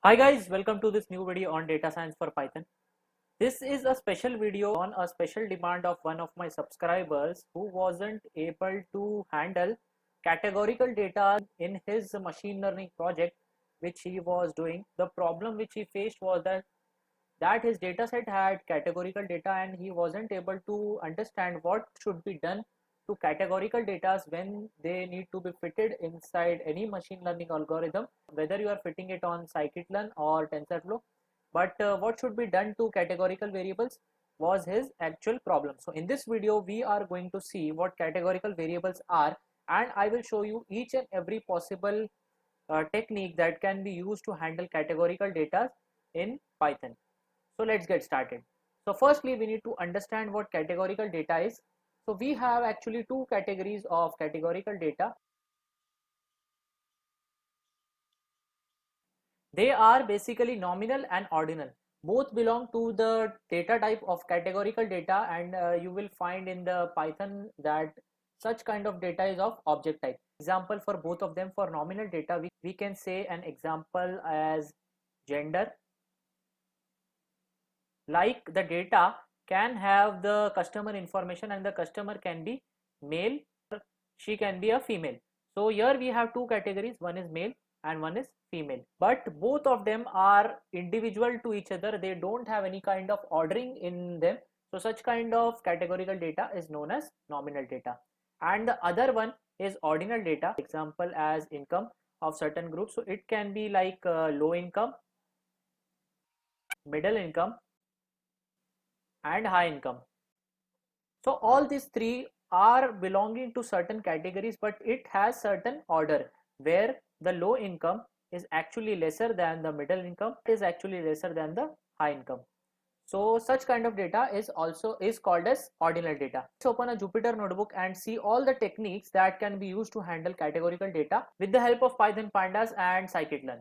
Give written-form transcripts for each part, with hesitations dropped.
Hi guys, welcome to this new video on data science for Python. This is a special video on a special demand of one of my subscribers who wasn't able to handle categorical data in his machine learning project which he was doing. The problem which he faced was that his dataset had categorical data and he wasn't able to understand what should be done to categorical data when they need to be fitted inside any machine learning algorithm, whether you are fitting it on scikit-learn or TensorFlow. But what should be done to categorical variables was his actual problem. So in this video we are going to see what categorical variables are, and I will show you each and every possible technique that can be used to handle categorical data in Python. So let's get started. So firstly, we need to understand what categorical data is. So we have actually two categories of categorical data. They are basically nominal and ordinal. Both belong to the data type of categorical data, and you will find in the Python that such kind of data is of object type. Example for both of them: for nominal data, we can say an example as gender. Like the data can have the customer information and the customer can be male, she can be a female. So here we have two categories, one is male and one is female, but both of them are individual to each other. They don't have any kind of ordering in them. So such kind of categorical data is known as nominal data. And the other one is ordinal data, example as income of certain groups. So it can be like low income, middle income and high income. So all these three are belonging to certain categories, but it has certain order where the low income is actually lesser than the middle income, is actually lesser than the high income. So such kind of data is called as ordinal data. Let's open a Jupyter notebook and see all the techniques that can be used to handle categorical data with the help of Python pandas and scikit-learn.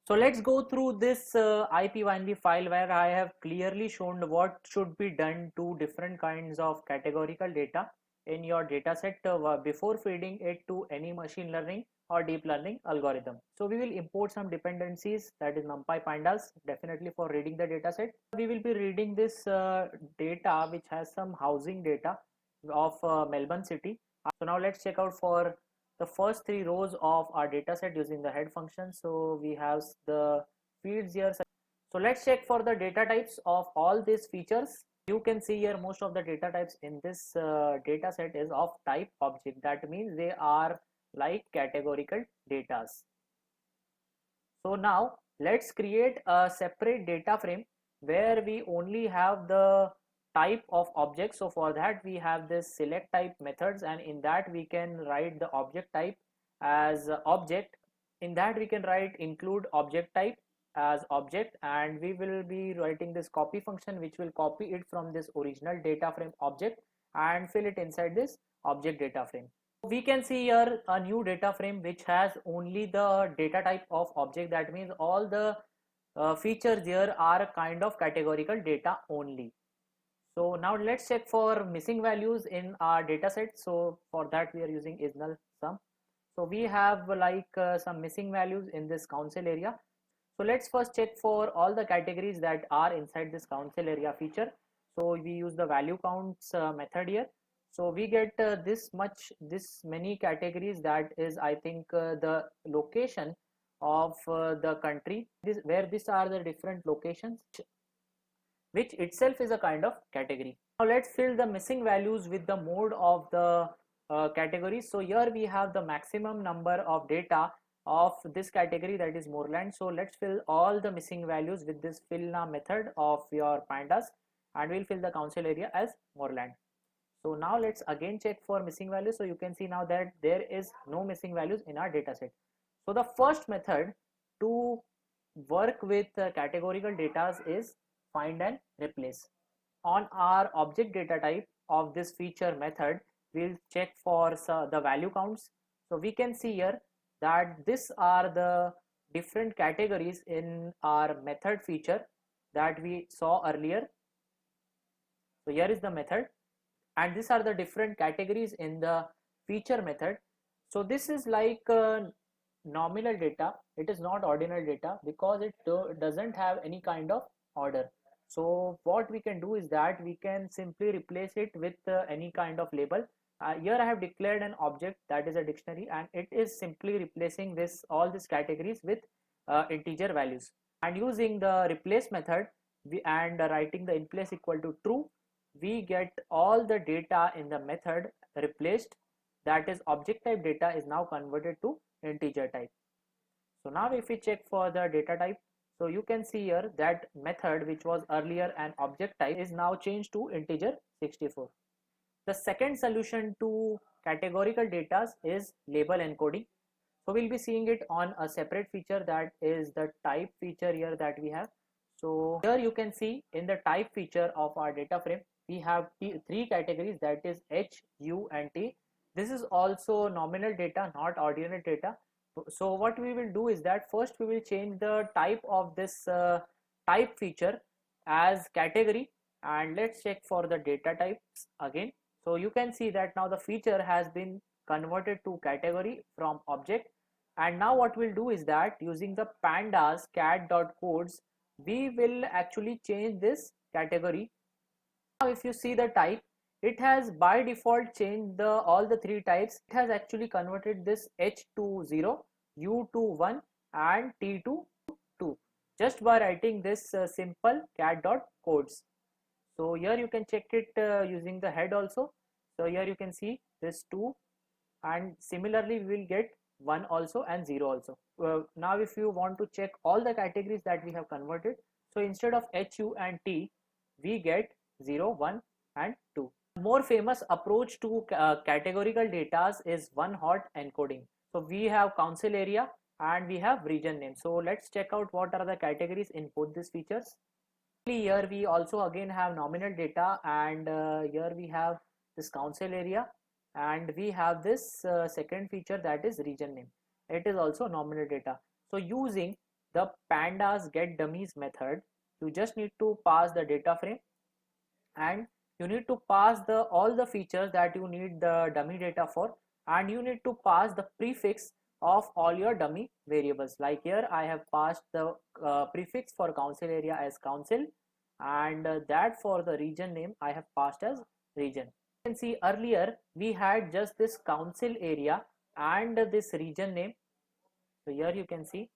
So let's go through this IPYNB file where I have clearly shown what should be done to different kinds of categorical data in your dataset before feeding it to any machine learning or deep learning algorithm. So we will import some dependencies, that is NumPy pandas, definitely for reading the dataset. We will be reading this data which has some housing data of Melbourne city. So now let's check out for the first three rows of our dataset using the head function. So we have the fields here. So let's check for the data types of all these features. You can see here most of the data types in this data set is of type object. That means they are like categorical datas. So now let's create a separate data frame where we only have the type of object. So for that we have this select type methods, and in that we can write the object type as object. In that we can write include object type as object, and we will be writing this copy function which will copy it from this original data frame object and fill it inside this object data frame. We can see here a new data frame which has only the data type of object. That means all the features here are kind of categorical data only. So now let's check for missing values in our data set. So for that we are using isNull sum. So we have like some missing values in this council area. So let's first check for all the categories that are inside this council area feature. So we use the value counts method here. So we get this many categories. That is, I think, the location of the country, where these are the different locations, which itself is a kind of category. Now let's fill the missing values with the mode of the category. So here we have the maximum number of data of this category, that is moorland. So let's fill all the missing values with this fill method of your pandas, and we'll fill the council area as moorland. So now let's again check for missing values. So you can see now that there is no missing values in our dataset. So the first method to work with categorical data is find and replace. On our object data type of this feature method, we'll check for the value counts. So we can see here that these are the different categories in our method feature that we saw earlier. So here is the method, and these are the different categories in the feature method. So this is like nominal data, it is not ordinal data because it doesn't have any kind of order. So what we can do is that we can simply replace it with any kind of label. Here I have declared an object that is a dictionary, and it is simply replacing this all these categories with integer values. And using the replace method and writing the in place equal to true, we get all the data in the method replaced, that is object type data is now converted to integer type. So now if we check for the data type, so you can see here that method which was earlier an object type is now changed to integer 64. The second solution to categorical data is label encoding. So we'll be seeing it on a separate feature, that is the type feature here that we have. So here you can see in the type feature of our data frame, we have three categories, that is H, U and T. This is also nominal data, not ordinal data. So what we will do is that first we will change the type of this type feature as category, and let's check for the data types again. So you can see that now the feature has been converted to category from object. And now what we'll do is that using the pandas cat.codes, we will actually change this category. Now if you see the type, it has by default changed all the three types. It has actually converted this H to 0, U to 1 and T to 2 just by writing this simple cat.codes. So here you can check it using the head also. So here you can see this 2, and similarly we will get 1 also and 0 also. Now if you want to check all the categories that we have converted, so instead of H, U and T, we get 0, 1 and 2. More famous approach to categorical data is one hot encoding. So we have council area and we have region name. So let's check out what are the categories in both these features. Here we also again have nominal data, and here we have this council area, and we have this second feature, that is region name. It is also nominal data. So using the pandas get dummies method, you just need to pass the data frame, and you need to pass all the features that you need the dummy data for, and you need to pass the prefix of all your dummy variables. Like here I have passed the prefix for council area as council, and that for the region name I have passed as region. You can see earlier we had just this council area and this region name. So here you can see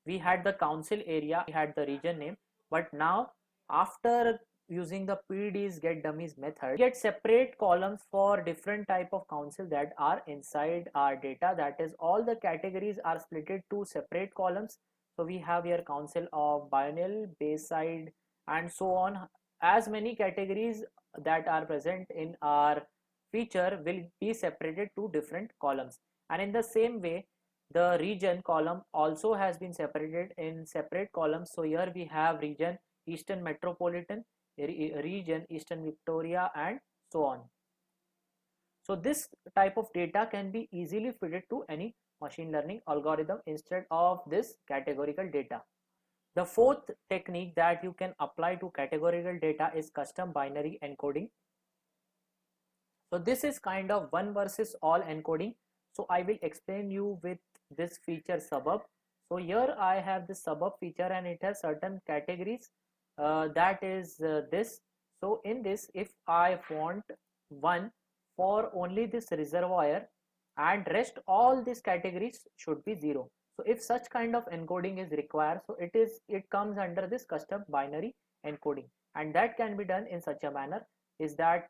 we had the council area, we had the region name, but now after using the PD's get dummies method, we get separate columns for different type of council that are inside our data. That is, all the categories are splitted to separate columns. So we have here council of biennial, Bayside and so on. As many categories that are present in our feature will be separated to different columns, and in the same way the region column also has been separated in separate columns. So here we have region Eastern Metropolitan, region Eastern Victoria and so on. So this type of data can be easily fitted to any machine learning algorithm instead of this categorical data. The fourth technique that you can apply to categorical data is custom binary encoding. So this is kind of one versus all encoding. So I will explain you with this feature suburb. So here I have this suburb feature, and it has certain categories, that is this. So in this, if I want one for only this reservoir, and rest all these categories should be 0. So if such kind of encoding is required, so it comes under this custom binary encoding, and that can be done in such a manner is that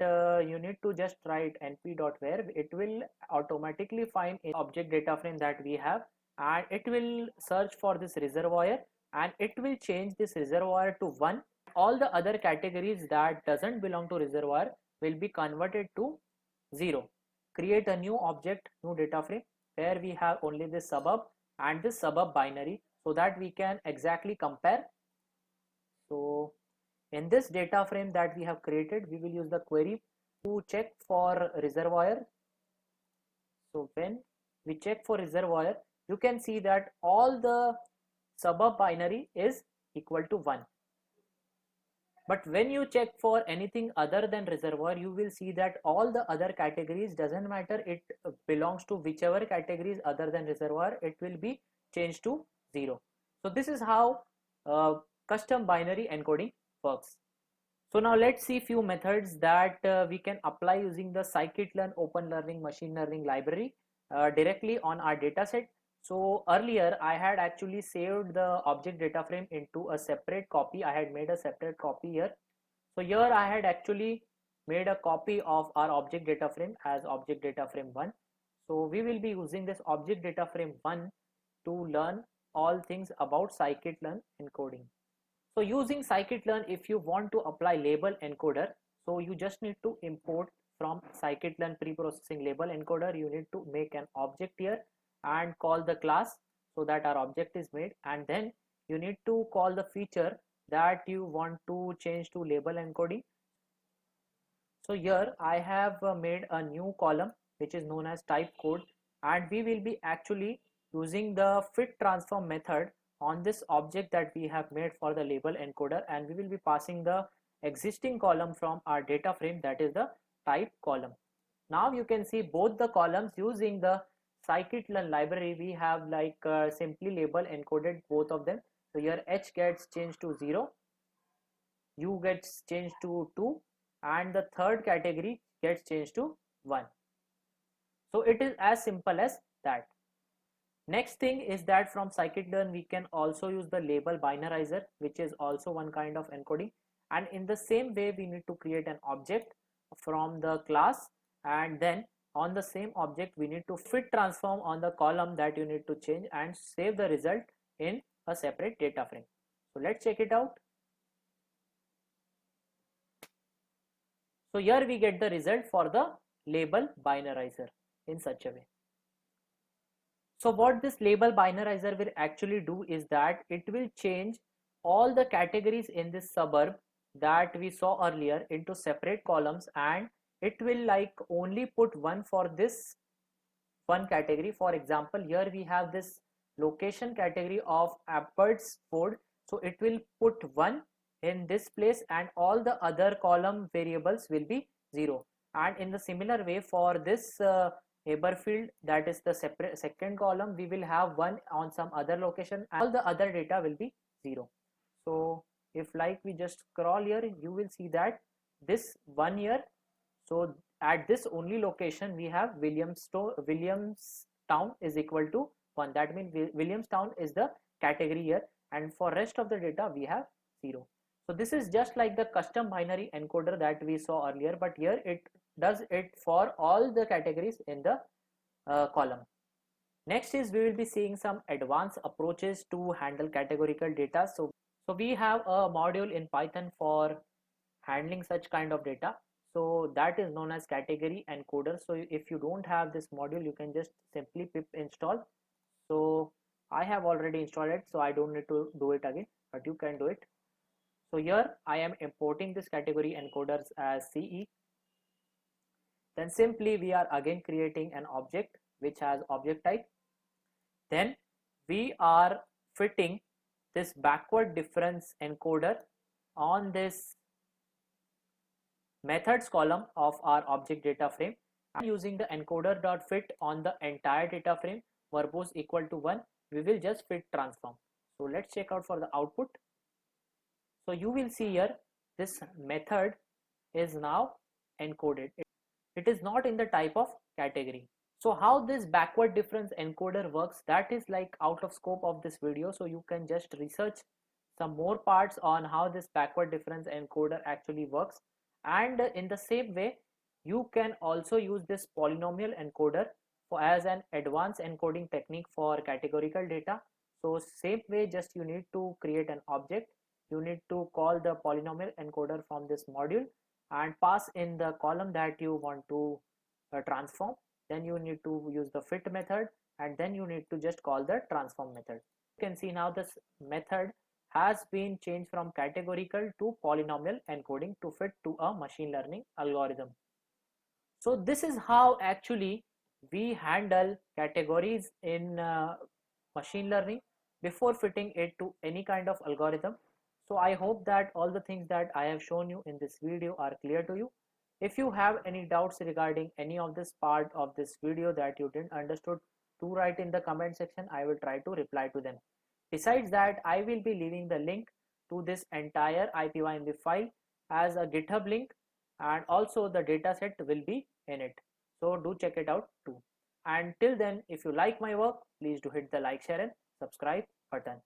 you need to just write np.where it will automatically find an object data frame that we have, and it will search for this reservoir, and it will change this reservoir to 1. All the other categories that doesn't belong to reservoir will be converted to 0. Create a new object, new data frame, where we have only this suburb and this suburb binary, so that we can exactly compare. So in this data frame that we have created, we will use the query to check for reservoir. So when we check for reservoir, you can see that all the suburb binary is equal to 1. But when you check for anything other than reservoir, you will see that all the other categories, doesn't matter it belongs to whichever categories other than reservoir, it will be changed to 0. So this is how custom binary encoding works. So now let's see few methods that we can apply using the scikit-learn open learning machine learning library directly on our dataset. So earlier I had actually saved the object data frame into a separate copy. I had made a separate copy here. So here I had actually made a copy of our object data frame as object data frame 1. So we will be using this object data frame 1 to learn all things about scikit-learn encoding. So using scikit-learn, if you want to apply label encoder, so you just need to import from scikit-learn pre-processing label encoder. You need to make an object here and call the class so that our object is made, and then you need to call the feature that you want to change to label encoding. So here I have made a new column which is known as type code, and we will be actually using the fit transform method on this object that we have made for the label encoder, and we will be passing the existing column from our data frame, that is the type column. Now you can see both the columns using the scikit-learn library. We have like simply label encoded both of them. So here h gets changed to 0, u gets changed to 2, and the third category gets changed to 1. So it is as simple as that. Next thing is that from scikit-learn we can also use the label binarizer, which is also one kind of encoding, and in the same way we need to create an object from the class, and then on the same object we need to fit transform on the column that you need to change and save the result in a separate data frame. So let's check it out. So here we get the result for the label binarizer in such a way. So what this label binarizer will actually do is that it will change all the categories in this suburb that we saw earlier into separate columns, and it will like only put one for this one category. For example, here we have this location category of Abbotsford, so it will put 1 in this place and all the other column variables will be 0. And in the similar way for this Haberfield, that is the separate second column, we will have 1 on some other location and all the other data will be 0. So if like we just scroll here, you will see that this 1 here, so at this only location we have Williamstown is equal to 1. That means Williamstown is the category here, and for rest of the data we have 0. So this is just like the custom binary encoder that we saw earlier, but here it does it for all the categories in the column. Next is we will be seeing some advanced approaches to handle categorical data. So we have a module in Python for handling such kind of data. So that is known as category encoder. So if you don't have this module, you can just simply pip install. So I have already installed it, so I don't need to do it again, but you can do it. So here I am importing this category encoders as CE. Then simply we are again creating an object which has object type. Then we are fitting this backward difference encoder on this methods column of our object data frame, and using the encoder.fit on the entire data frame verbose equal to 1, we will just fit transform. So let's check out for the output. So you will see here this method is now encoded. It is not in the type of category. So how this backward difference encoder works, that is like out of scope of this video, so you can just research some more parts on how this backward difference encoder actually works. And in the same way you can also use this polynomial encoder as an advanced encoding technique for categorical data. So same way, just you need to create an object, you need to call the polynomial encoder from this module and pass in the column that you want to transform. Then you need to use the fit method, and then you need to just call the transform method. You can see now this method has been changed from categorical to polynomial encoding to fit to a machine learning algorithm. So this is how actually we handle categories in machine learning before fitting it to any kind of algorithm. So I hope that all the things that I have shown you in this video are clear to you. If you have any doubts regarding any of this part of this video that you didn't understood, do write in the comment section. I will try to reply to them. Besides that, I will be leaving the link to this entire IPYMB file as a GitHub link, and also the dataset will be in it. So do check it out too. And till then, if you like my work, please do hit the like, share and subscribe button.